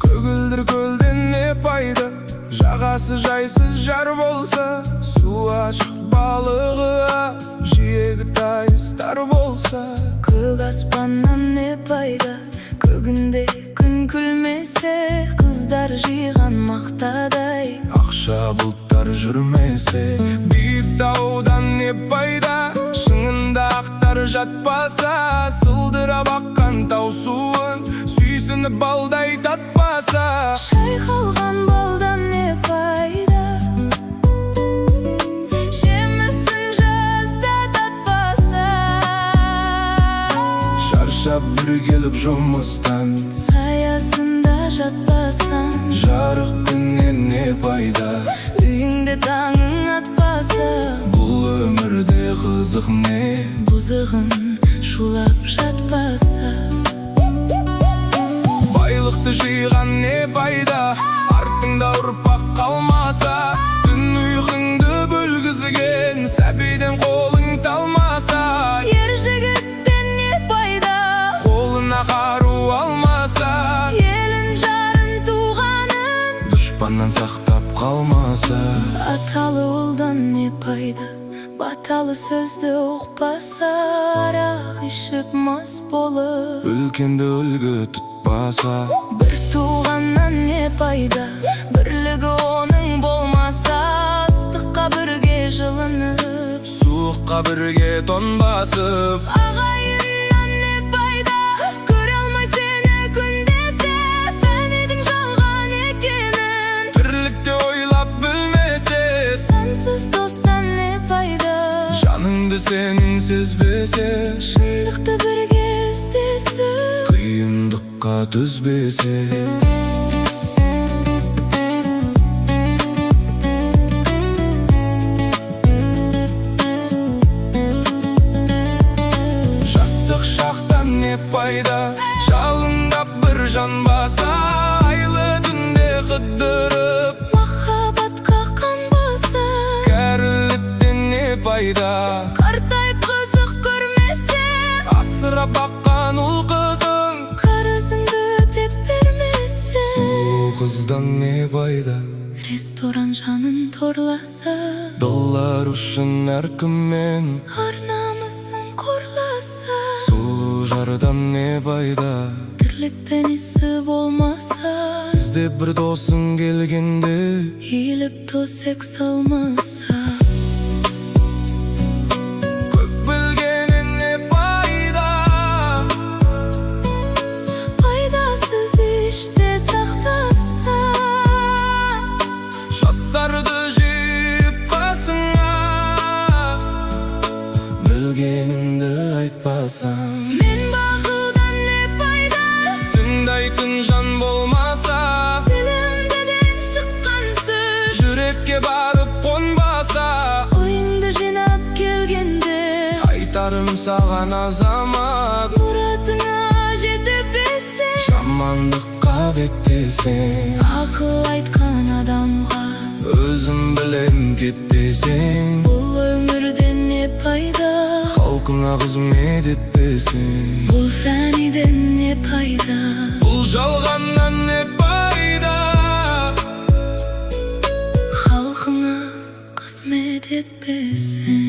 Көгілдір көлден не пайда, жағасы жайсыз жар болса, су ашық балығы аз, жиегі тайыстар болса. Көк аспаннан не пайда, көгінде күн күлмесе, қыздар жиған мақтадай, Ақша бұлттар жүрмесе. Биік таудан не пайда, шыңында ақтар жатпаса, сылдырап аққан тау суын сүйсініп балдай татпаса. шайқалған балдан не пайда, жемісін жазда татпаса. Шаршап бір келіп жұмыстан, Саясында жатпасан, жарық күннен не пайда, үйіңде таңың атпаса. бұл өмірде қызық не, Бұзығын шулап жатпаса. байлықты жиған не пайда, артыңда ұрпақ қалмаса. Түн ұйқыңды бөлгізген сәбиден қолың талмаса. Ер жігіттен не пайда, Қолына қару алмаса, елін жарын туғанын. дұшпаннан сақтап қалмаса. Аталы ұлдан не пайда, баталы сөзді ұқпаса. Арақ ішіп мас болып, Үлкенді үлгі тұтпаса. бір туғаннан не пайда, бірлігі оның болмаса. Ыстыққа бірге жылынып, Суыққа бірге тон басып. ағайыннан не пайда, көре алмай сені күндесе. Фәнидің жалған екенін Тірлікте ойлап білмесе. сансыз достан не пайда, Жаныңды сенің сезбесе. шындықты бірге іздесіп. Қиындыққа төзбесе. Жастық шақтан не пайда, жалындап бір жан баса. Айлы түнде қыдырып, Махаббатқа қанбаса, кәріліктен не пайда, қартайып қызық көрмесе. асырап баққан ұл қызың, Қарызыңды өтеп бермесе. сұлу қыздан не пайда, Ресторан жанын торласа, доллар үшін әркіммен ар намысын қорласа. сұлу жардан не пайда, Тірлікпен ісі болмаса, бізде бір досың келгенде иіліп төсек салмаса. көп білгеннен не пайда, Пайдасыз іште сақтаса. жастарды жиып қасыңа, білгеніңді айтпасаң. Мен бақылдан не пайда, Тыңдайтын жан болмаса, тілімдеден шыққан сөз. жүрекке барып қонбаса. Ойыңды жинап келгенде, Айтарым саған азамат, мұратыңа жетіп есе. жамандыққа беттесең, Ақыл айтқан адамға өзім білем кетпесең. бұл өмірден не пайда, Халқыңа қызмет етпесең, бұл фәниден не пайда. бұл жалғаннан не пайда, Халқыңа қызмет етпесең.